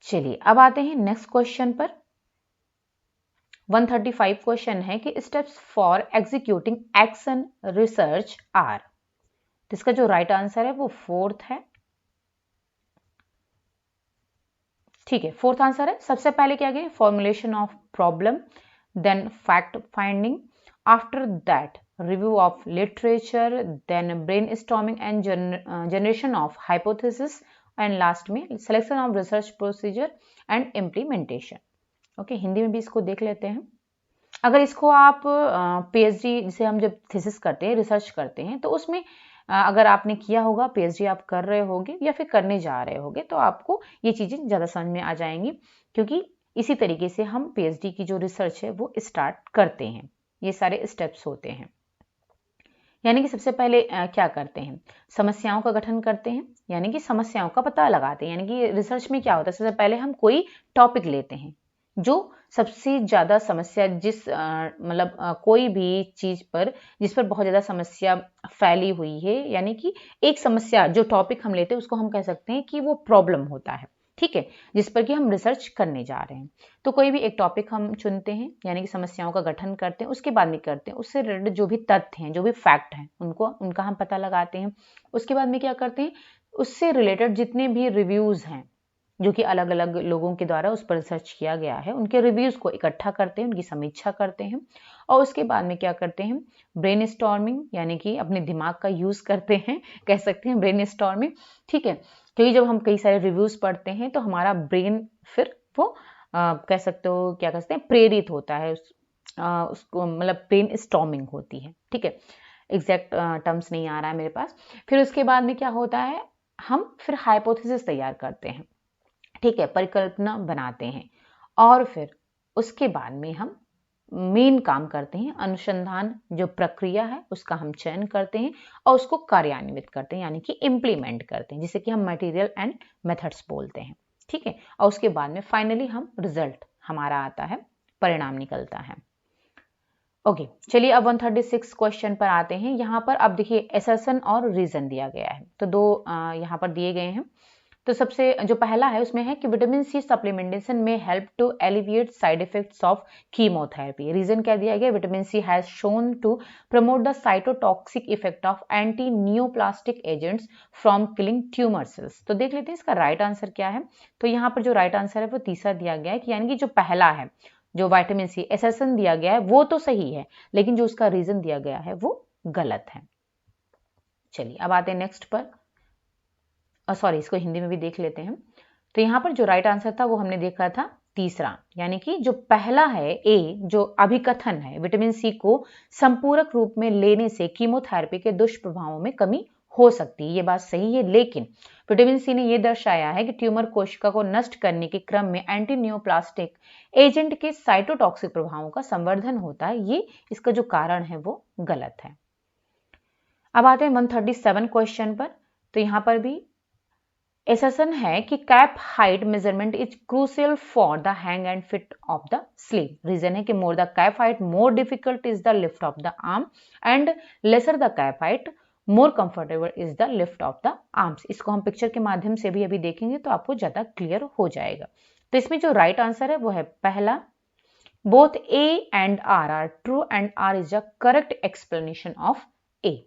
चलिए अब आते हैं नेक्स्ट क्वेश्चन पर। 135 क्वेश्चन है कि steps for executing action research are. तो इसका जो राइट आंसर है वो फोर्थ है। ठीक है, फोर्थ आंसर है। सबसे पहले क्या गया? Formulation of problem, then fact finding, after that review of literature, then brainstorming and generation of hypothesis, and last में selection of research procedure and implementation। Okay, Hindi में भी इसको देख लेते हैं। अगर इसको आप पीएचडी, जिसे हम जब थीसिस करते हैं, रिसर्च करते हैं, तो उसमें अगर आपने किया होगा, पीएचडी आप कर रहे होगे या फिर करने जा रहे होगे, तो आपको ये चीज़ें ज़्यादा समझ में आ जाएंगी, क्योंकि इसी तरीके से हम पीएचडी की जो रिसर्च है वो स्टार्ट करते हैं। ये सारे स्टेप्स होते हैं। यानी कि सबसे पहले क्या करते हैं? समस्याओं का गठन करते हैं, यानी कि समस्याओं का पता लगाते हैं। यानी कि रिसर्च में क्या होता है? सबसे पहले हम कोई टॉपिक लेते हैं जो सबसे ज़्यादा समस्या, जिस मतलब कोई भी चीज़ पर जिस पर बहुत ज़्यादा समस्या फैली हुई है, यानी कि एक समस्या, जो टॉपिक हम लेते हैं उसको हम कह सकते हैं कि वो प्रॉब्लम होता है। ठीक है, जिस पर कि हम रिसर्च करने जा रहे हैं। तो कोई भी एक टॉपिक हम चुनते हैं, यानी कि समस्याओं का गठन करते हैं, उसके बाद में करते हैं उससे रिलेटेड जो भी तथ्य हैं, जो भी फैक्ट हैं, उनका हम पता लगाते हैं। उसके बाद में क्या करते हैं? उससे रिलेटेड जितने भी रिव्यूज़ हैं, जो कि अलग अलग लोगों के द्वारा उस पर रिसर्च किया गया है, उनके रिव्यूज़ को इकट्ठा करते हैं, उनकी समीक्षा करते हैं। और उसके बाद में क्या करते हैं? ब्रेनस्टॉर्मिंग, यानी कि अपने दिमाग का यूज़ करते हैं, कह सकते हैं ब्रेनस्टॉर्मिंग। ठीक है, क्योंकि जब हम कई सारे रिव्यूज़ पढ़ते हैं तो हमारा ब्रेन फिर वो कह सकते हो, क्या कहते हैं, प्रेरित होता है, उसको मतलब ब्रेन स्टॉर्मिंग होती है। ठीक है, एग्जैक्ट टर्म्स नहीं आ रहा है मेरे पास। फिर उसके बाद में क्या होता है? हम फिर हाइपोथेसिस तैयार करते हैं। ठीक है, परिकल्पना बनाते हैं और फिर उसके बाद में हम मेन काम करते हैं, अनुसंधान जो प्रक्रिया है उसका हम चयन करते हैं और उसको कार्यान्वित करते हैं, यानी कि इम्प्लीमेंट करते हैं, जिसे कि हम मटेरियल एंड मेथड्स बोलते हैं। ठीक है, और उसके बाद में फाइनली हम रिजल्ट हमारा आता है, परिणाम निकलता है। ओके चलिए अब 136 क्वेश्चन पर आते हैं। यहाँ पर अब देखिए असर्शन और रीजन दिया गया है, तो दो यहाँ पर दिए गए हैं। तो सबसे जो पहला है उसमें है कि विटामिन सी सप्लीमेंटेशन में help to alleviate side effects of chemotherapy. Reason क्या दिया गया, vitamin C has shown to promote the cytotoxic effect of anti neoplastic agents from killing tumour cells. तो देख लेते हैं इसका राइट आंसर क्या है। तो यहाँ पर जो राइट आंसर है वो तीसरा दिया गया है कि यानी कि जो पहला है जो विटामिन सी एसेसन दिया गया है वो तो सही है, लेकिन जो उसका रीजन दिया गया है वो गलत है। चलिए अब आते हैं नेक्स्ट पर, सॉरी इसको हिंदी में भी देख लेते हैं। तो यहाँ पर जो राइट आंसर था वो हमने देखा था तीसरा, यानी कि जो पहला है ए, जो अभिकथन है विटामिन सी को संपूरक रूप में लेने से कीमोथेरेपी के दुष्प्रभावों में कमी हो सकती है, ये बात सही है। लेकिन विटामिन सी ने यह दर्शाया है कि ट्यूमर कोशिका को नष्ट करने के क्रम में एंटी नियोप्लास्टिक एजेंट के साइटोटॉक्सिक प्रभावों का संवर्धन होता है, ये इसका जो कारण है वो गलत है। अब आते हैं 137 क्वेश्चन पर। तो यहां पर भी असर्शन है कि cap height measurement is crucial for the hang and fit of the sleeve. Reason है कि more the cap height more difficult is the lift of the arm and lesser the cap height more comfortable is the lift of the arms. इसको हम picture के माध्यम से भी अभी देखेंगे तो आपको ज्यादा क्लियर हो जाएगा। तो इसमें जो राइट आंसर है वो है पहला, both A and R true and R is the correct explanation of A.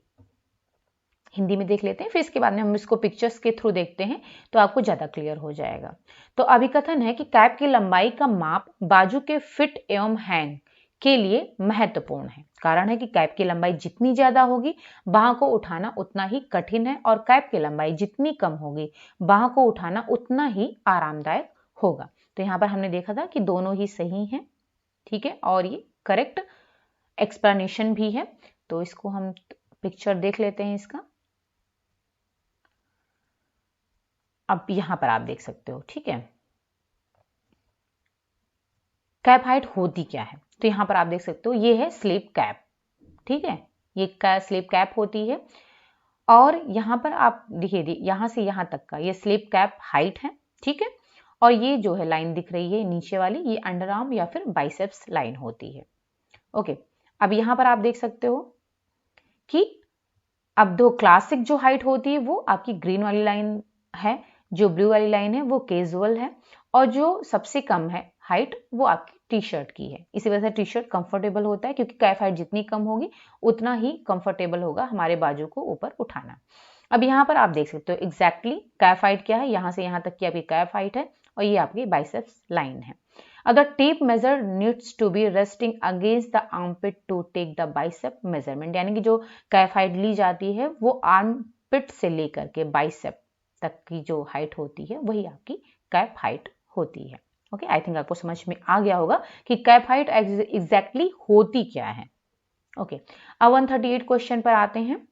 Hindi में देख लेते हैं, फिर इसके बाद में हम इसको पिक्चर्स के थ्रू देखते हैं तो आपको ज्यादा क्लियर हो जाएगा। तो अभिकथन है कि कैप की लंबाई का माप बाजू के फिट एवं हैंग के लिए महत्वपूर्ण है। कारण है कि कैप की लंबाई जितनी ज्यादा होगी बाह को उठाना उतना ही कठिन है, और कैप की लंबाई जितनी कम होगी बाह को उठाना उतना ही आरामदायक होगा। तो यहाँ पर हमने देखा था कि दोनों ही सही हैं, ठीक है, और ये करेक्ट एक्सप्लेनेशन भी है। तो इसको हम पिक्चर देख लेते हैं इसका। अब यहां पर आप देख सकते हो, ठीक है, कैप हाइट होती क्या है। तो यहां पर आप देख सकते हो ये है स्लीप कैप, ठीक है, ये स्लीप कैप होती है। और यहां पर आप देखिए यहां से यहां तक का ये स्लीप कैप हाइट है, ठीक है, और ये जो है लाइन दिख रही है नीचे वाली, ये अंडर आर्म या फिर बाइसेप्स लाइन होती है। ओके, अब यहां पर आप देख सकते हो कि अब दो क्लासिक जो हाइट होती है वो आपकी ग्रीन वाली लाइन है, जो ब्लू वाली लाइन है वो कैजुअल है, और जो सबसे कम है हाइट वो आपकी टी शर्ट की है। इसी वजह से टी शर्ट कंफर्टेबल होता है, क्योंकि कैप हाइट जितनी कम होगी उतना ही कंफर्टेबल होगा हमारे बाजू को ऊपर उठाना। अब यहाँ पर आप देख सकते हो एग्जैक्टली कैप हाइट क्या है, यहाँ से यहाँ तक की आपकी कैप हाइट है, और ये आपकी बाइसेप्स लाइन है। The tape measure needs to be resting against the armpit to take the bicep measurement। यानी कि जो कैप हाइट ली जाती है वो आर्मपिट से लेकर के बाइसेप तक की जो हाइट होती है वही आपकी कैप हाइट होती है। ओके, आई थिंक आपको समझ में आ गया होगा कि कैप हाइट एग्जैक्टली होती क्या है। ओके, अब 138 क्वेश्चन पर आते हैं।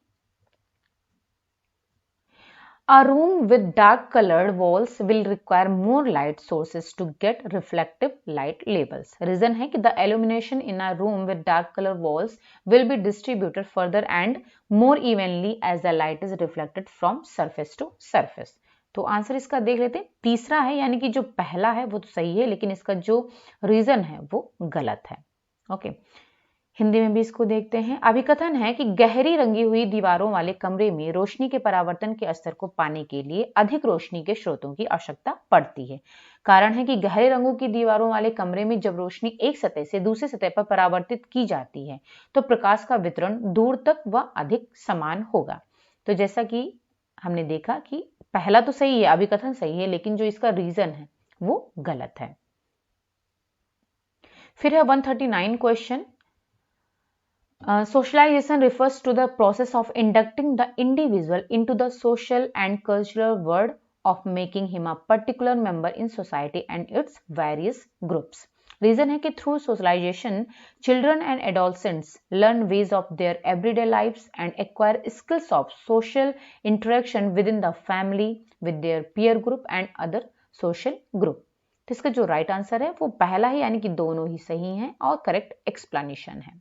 A room with dark colored walls will require more light sources to get reflective light levels। Reason है कि the illumination in a room with dark colored walls will be distributed further and more evenly as the light is reflected from surface to surface। तो answer इसका देख लेते हैं, तीसरा है, यानी कि जो पहला है वो तो सही है, लेकिन इसका जो रीजन है वो गलत है। ओके, हिंदी में भी इसको देखते हैं। अभिकथन है कि गहरी रंगी हुई दीवारों वाले कमरे में रोशनी के परावर्तन के स्तर को पाने के लिए अधिक रोशनी के स्रोतों की आवश्यकता पड़ती है। कारण है कि गहरे रंगों की दीवारों वाले कमरे में जब रोशनी एक सतह से दूसरी सतह पर परावर्तित की जाती है तो प्रकाश का वितरण दूर तक व अधिक समान होगा। तो जैसा कि हमने देखा कि पहला तो सही है, अभिकथन सही है, लेकिन जो इसका रीजन है वो गलत है। फिर है 139 question. Socialization refers to the process of inducting the individual into the social and cultural world of making him a particular member in society and its various groups। Reason है कि through socialization, children and adolescents learn ways of their everyday lives and acquire skills of social interaction within the family, with their peer group and other social group। तो इसका जो right answer है वो पहला है, यानी कि दोनों ही सही हैं और करेक्ट एक्सप्लेनेशन है।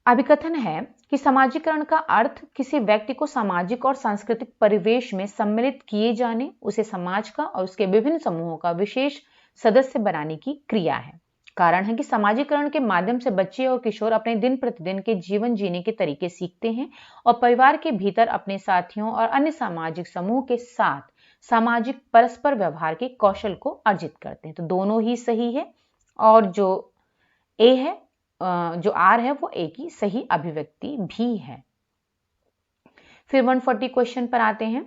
अभिकथन है कि समाजीकरण का अर्थ किसी व्यक्ति को सामाजिक और सांस्कृतिक परिवेश में सम्मिलित किए जाने, उसे समाज का और उसके विभिन्न समूहों का विशेष सदस्य बनाने की क्रिया है। कारण है कि समाजीकरण के माध्यम से बच्चे और किशोर अपने दिन प्रतिदिन के जीवन जीने के तरीके सीखते हैं और परिवार के भीतर अपने साथियों और अन्य सामाजिक समूह के साथ सामाजिक परस्पर व्यवहार के कौशल को अर्जित करते हैं। तो दोनों ही सही है और जो ए है जो आर है वो ए की सही अभिव्यक्ति भी है। फिर 140 क्वेश्चन पर आते हैं।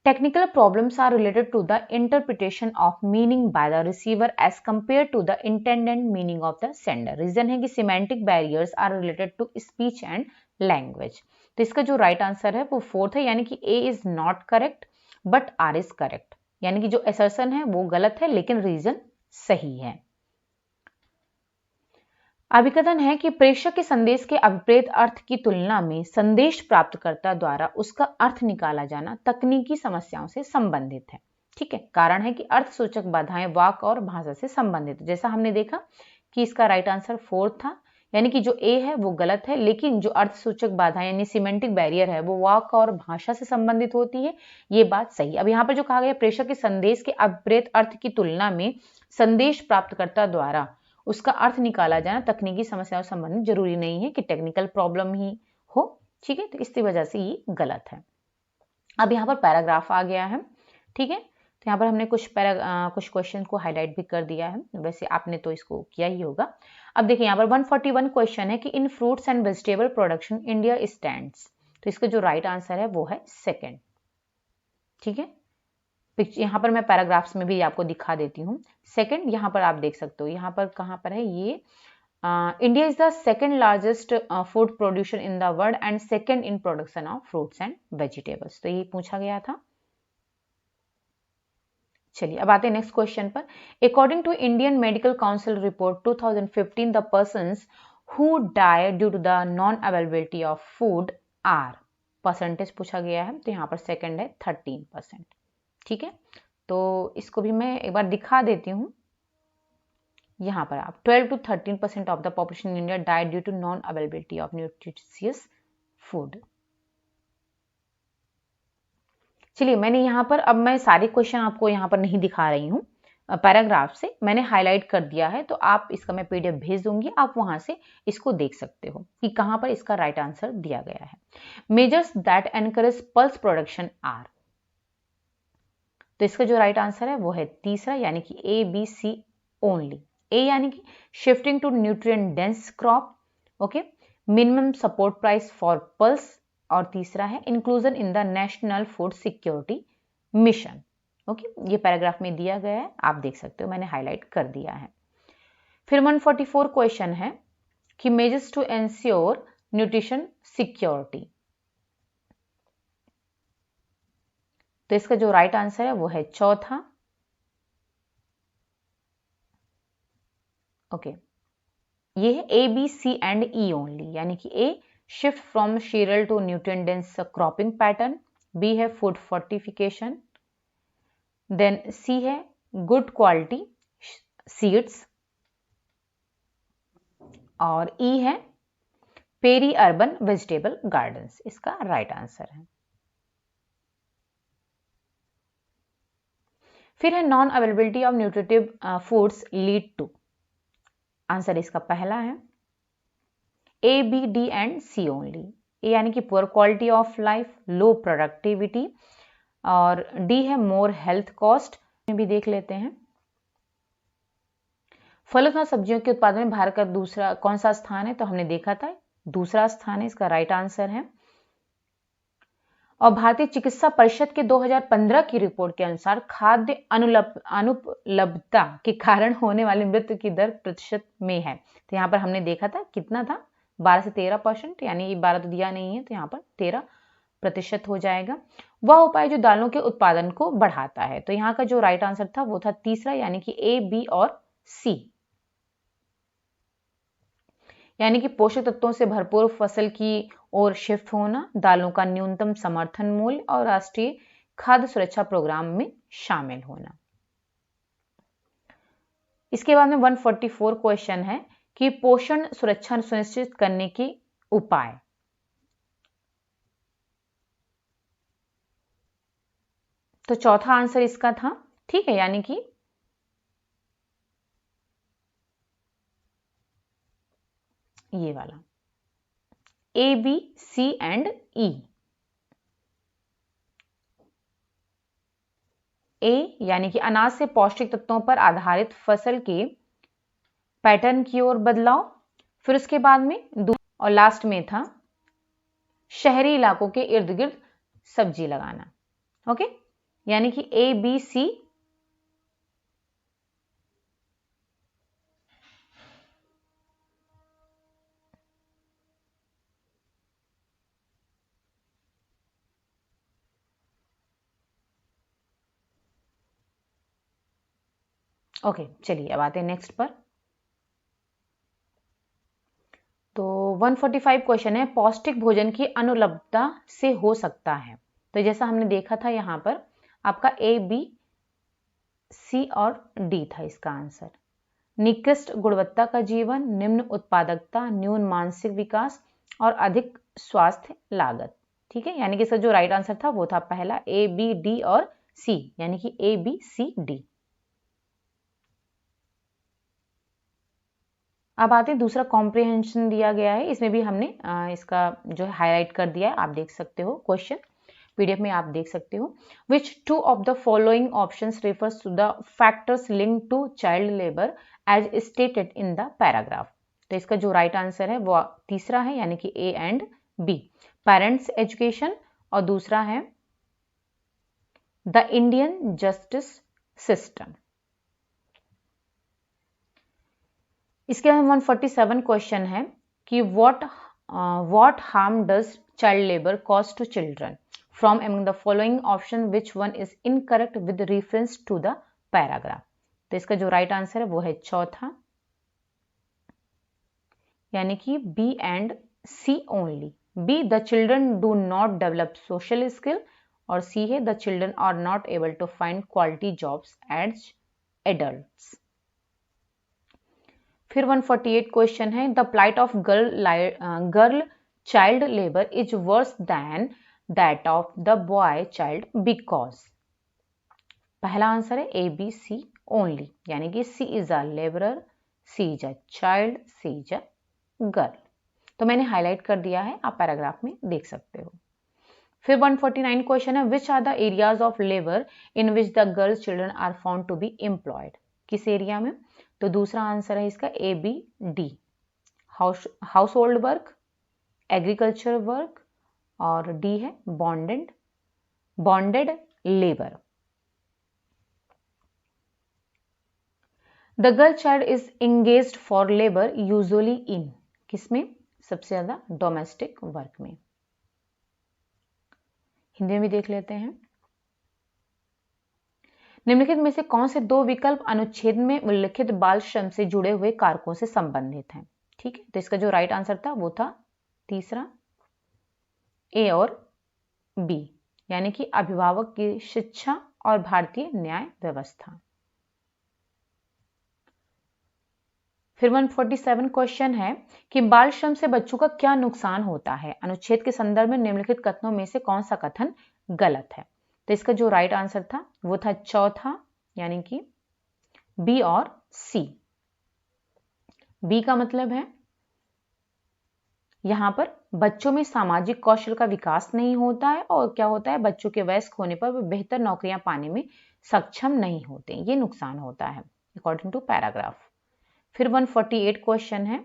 Technical problems are related to the interpretation of meaning by the receiver as compared to the intended meaning of the sender. Reason है कि semantic barriers are related to speech and language. तो इसका जो right answer है वो fourth है, यानी कि A is not correct but R is correct. यानी कि जो assertion है वो गलत है लेकिन reason सही है। अभिकथन है कि प्रेषक के संदेश के अभिप्रेत अर्थ की तुलना में संदेश प्राप्तकर्ता द्वारा उसका अर्थ निकाला जाना तकनीकी समस्याओं से संबंधित है। ठीक है, कारण है कि अर्थ सूचक बाधाएं वाक और भाषा से संबंधित। जैसा हमने देखा कि इसका राइट आंसर फोर्थ था, यानी कि जो ए है वो गलत है, लेकिन जो अर्थ सूचक बाधाएं यानी सिमेंटिक बैरियर है वो वाक और भाषा से संबंधित होती है, ये बात सही। अब यहाँ पर जो कहा गया प्रेषक के संदेश के अभिप्रेत अर्थ की तुलना में संदेश प्राप्तकर्ता द्वारा उसका अर्थ निकाला जाना तकनीकी समस्याओं से संबंधित जरूरी नहीं है कि टेक्निकल प्रॉब्लम ही हो। ठीक है, तो इसकी वजह से ये गलत है। अब यहाँ पर पैराग्राफ आ गया है। ठीक है, तो यहाँ पर हमने कुछ क्वेश्चन को हाईलाइट भी कर दिया है, वैसे आपने तो इसको किया ही होगा। अब देखिए यहाँ पर 141 क्वेश्चन है कि in fruits and vegetable production India stands. तो इसका जो राइट आंसर है वो है सेकेंड। ठीक है, यहाँ पर मैं पैराग्राफ्स में भी आपको दिखा देती हूँ। सेकंड यहाँ पर आप देख सकते हो, यहाँ पर कहाँ पर है ये, India is the second largest food producer in the world and second in production of fruits and vegetables. तो ये पूछा गया था। चलिए अब आते हैं नेक्स्ट क्वेश्चन पर। According to Indian Medical Council report 2015 the persons who died due to the non availability of food are, percentage पूछा गया है, तो यहाँ पर सेकंड है 13%। ठीक है, तो इसको भी मैं एक बार दिखा देती हूँ। यहाँ पर आप 12 to 13% of the population in India died due to non availability of nutritious food. चलिए मैंने यहाँ पर, अब मैं सारे क्वेश्चन आपको यहाँ पर नहीं दिखा रही हूँ, पैराग्राफ से मैंने हाईलाइट कर दिया है, तो आप इसका मैं पीडीएफ भेज दूंगी, आप वहां से इसको देख सकते हो कि कहाँ पर इसका राइट आंसर दिया गया है। Measures that encourage pulse production are, तो इसका जो राइट आंसर है वो है तीसरा, यानी कि ए बी सी ओनली। ए यानी कि shifting to nutrient dense crop, okay, minimum support price for pulse, और तीसरा है inclusion in the national food security mission. Okay, ये पैराग्राफ में दिया गया है, आप देख सकते हो, मैंने हाईलाइट कर दिया है। फिर 144 क्वेश्चन है कि measures to ensure nutrition security, तो इसका जो राइट आंसर है वो है चौथा। ओके, ये है A B C and E only, यानी कि A shift from cereal to nutrient dense cropping pattern, B है फूड फोर्टिफिकेशन, देन सी है गुड क्वालिटी सीड्स, और ई है पेरी अर्बन वेजिटेबल गार्डन्स, इसका राइट आंसर है। फिर है non availability of nutritive foods lead to, answer इसका पहला है A B D and C only. A यानी कि poor quality of life, low productivity, और डी है मोर हेल्थ कॉस्ट। में भी देख लेते हैं। फलों तथा सब्जियों के उत्पादन में भारत का दूसरा कौन सा स्थान है, तो हमने देखा था दूसरा स्थान है, इसका राइट आंसर है। और भारतीय चिकित्सा परिषद के 2015 की रिपोर्ट के अनुसार खाद्य अनुपलब्धता के कारण होने वाली मृत्यु की दर प्रतिशत में है, तो यहाँ पर हमने देखा था कितना था, 12 से 13%, यानी 12 तो दिया नहीं है, तो यहाँ पर 13% हो जाएगा। वह उपाय जो दालों के उत्पादन को बढ़ाता है, तो यहाँ का जो राइट आंसर था वो था तीसरा, यानी कि ए बी और सी, यानी कि पोषक तत्वों से भरपूर फसल की ओर शिफ्ट होना, दालों का न्यूनतम समर्थन मूल्य, और राष्ट्रीय खाद्य सुरक्षा प्रोग्राम में शामिल होना। इसके बाद में 144 क्वेश्चन है कि पोषण सुरक्षा सुनिश्चित करने के उपाय, तो चौथा आंसर इसका था। ठीक है, यानी कि ये वाला A, B, C and E। A यानी कि अनाज से पौष्टिक तत्वों पर आधारित फसल के पैटर्न की ओर बदलाव, फिर उसके बाद में और लास्ट में था शहरी इलाकों के इर्द गिर्द सब्जी लगाना। ओके, यानी कि A, B, C ओके। चलिए अब आते हैं नेक्स्ट पर। तो 145 क्वेश्चन है, पौष्टिक भोजन की अनुपलब्धता से हो सकता है। तो जैसा हमने देखा था यहां पर आपका A, B, C और D था इसका आंसर। निकृष्ट गुणवत्ता का जीवन, निम्न उत्पादकता, न्यून मानसिक विकास और अधिक स्वास्थ्य लागत। ठीक है, यानी कि इसका जो राइट आंसर था वो था पहला A, B, D और C, यानी कि A, B, C, D। अब आते हैं दूसरा कॉम्प्रिहेंशन दिया गया है, इसमें भी हमने इसका जो है हाईलाइट कर दिया है, आप देख सकते हो क्वेश्चन पीडीएफ में आप देख सकते हो। Which two of the following options refers to the factors linked to child labour as stated in the paragraph. तो इसका जो राइट आंसर है वो तीसरा है, यानी कि A and B, parents education, और दूसरा है द इंडियन जस्टिस सिस्टम। इसके बाद 147 क्वेश्चन है कि what harm does child labour cause to children from among the following option which one is incorrect with reference to the paragraph. तो इसका जो राइट आंसर है वो है चौथा, यानी कि B and C only. B, the children do not develop social skill, और सी है the children are not able to find quality jobs as adults. फिर 148 क्वेश्चन है, the plight of girl child labour is worse than that of the boy child because. पहला answer है A, B, C only, यानी कि C is a labourer, C is a child, C is a girl. तो मैंने highlight कर दिया है, आप पैराग्राफ में देख सकते हो। फिर 149 क्वेश्चन है, which are the areas of labour in which the girls children are found to be employed. किस एरिया में? तो दूसरा आंसर है इसका A, B, D, household work, agriculture work, और डी है bonded labour. The girl child is engaged for labour usually in, किसमें? सबसे ज्यादा डोमेस्टिक वर्क में। हिंदी में भी देख लेते हैं। निम्नलिखित में से कौन से दो विकल्प अनुच्छेद में उल्लिखित बाल श्रम से जुड़े हुए कारकों से संबंधित हैं? ठीक है, तो इसका जो राइट आंसर था वो था तीसरा, ए और बी, यानी कि अभिभावक की शिक्षा और भारतीय न्याय व्यवस्था। फिर 147 क्वेश्चन है कि बाल श्रम से बच्चों का क्या नुकसान होता है? अनुच्छेद के संदर्भ में निम्नलिखित कथनों में से कौन सा कथन गलत है? तो इसका जो राइट आंसर था वो था चौथा, यानी कि बी और सी। बी का मतलब है यहां पर बच्चों में सामाजिक कौशल का विकास नहीं होता है, और क्या होता है, बच्चों के वयस्क होने पर वे बेहतर नौकरियां पाने में सक्षम नहीं होते, ये नुकसान होता है अकॉर्डिंग टू पैराग्राफ। फिर 148 क्वेश्चन है,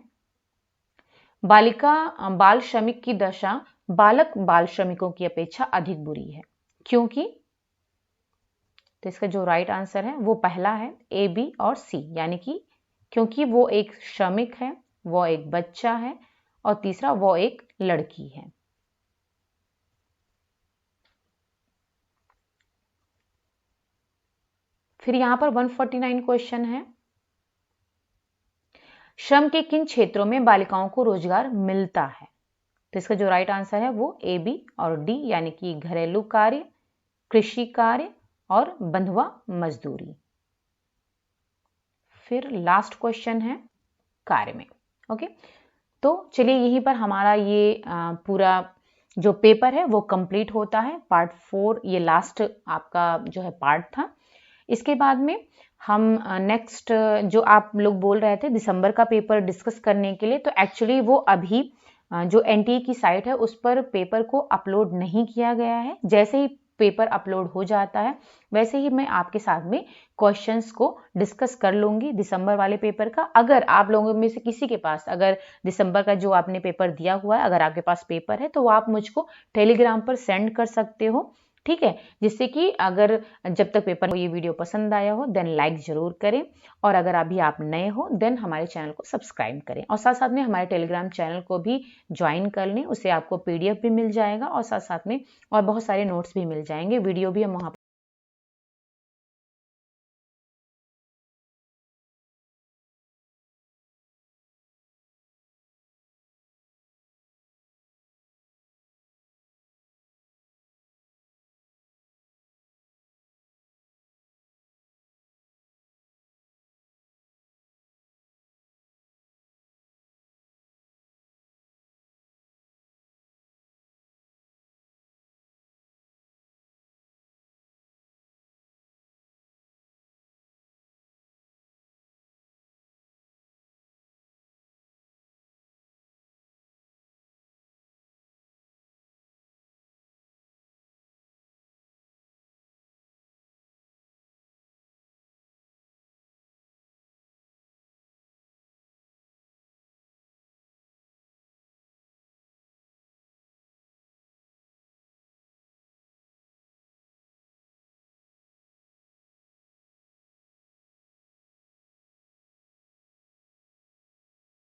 बाल श्रमिक की दशा बालक बाल श्रमिकों की अपेक्षा अधिक बुरी है, क्योंकि? तो इसका जो राइट आंसर है वो पहला है ए, बी और सी, यानी कि क्योंकि वो एक श्रमिक है, वो एक बच्चा है, और तीसरा वो एक लड़की है। फिर यहां पर 149 क्वेश्चन है, श्रम के किन क्षेत्रों में बालिकाओं को रोजगार मिलता है? तो इसका जो राइट आंसर है वो ए, बी और डी, यानी कि घरेलू कार्य, कृषि कार्य और बंधुआ मजदूरी। फिर लास्ट क्वेश्चन है कार्य में। ओके, तो चलिए यहीं पर हमारा ये पूरा जो पेपर है वो कंप्लीट होता है। पार्ट 4 ये लास्ट आपका जो है पार्ट था। इसके बाद में हम नेक्स्ट जो आप लोग बोल रहे थे दिसंबर का पेपर डिस्कस करने के लिए, तो एक्चुअली वो अभी जो एनटीए की साइट है उस पर पेपर को अपलोड नहीं किया गया है। जैसे ही पेपर अपलोड हो जाता है वैसे ही मैं आपके साथ में क्वेश्चंस को डिस्कस कर लूंगी दिसंबर वाले पेपर का। अगर आप लोगों में से किसी के पास अगर दिसंबर का जो आपने पेपर दिया हुआ है अगर आपके पास पेपर है तो वो आप मुझको टेलीग्राम पर सेंड कर सकते हो, ठीक है। जिससे कि अगर जब तक पेपर ये वीडियो पसंद आया हो देन लाइक जरूर करें, और अगर अभी आप नए हो देन हमारे चैनल को सब्सक्राइब करें, और साथ साथ में हमारे टेलीग्राम चैनल को भी ज्वाइन कर लें। उससे आपको पीडीएफ भी मिल जाएगा और साथ साथ में और बहुत सारे नोट्स भी मिल जाएंगे, वीडियो भी हम वहाँ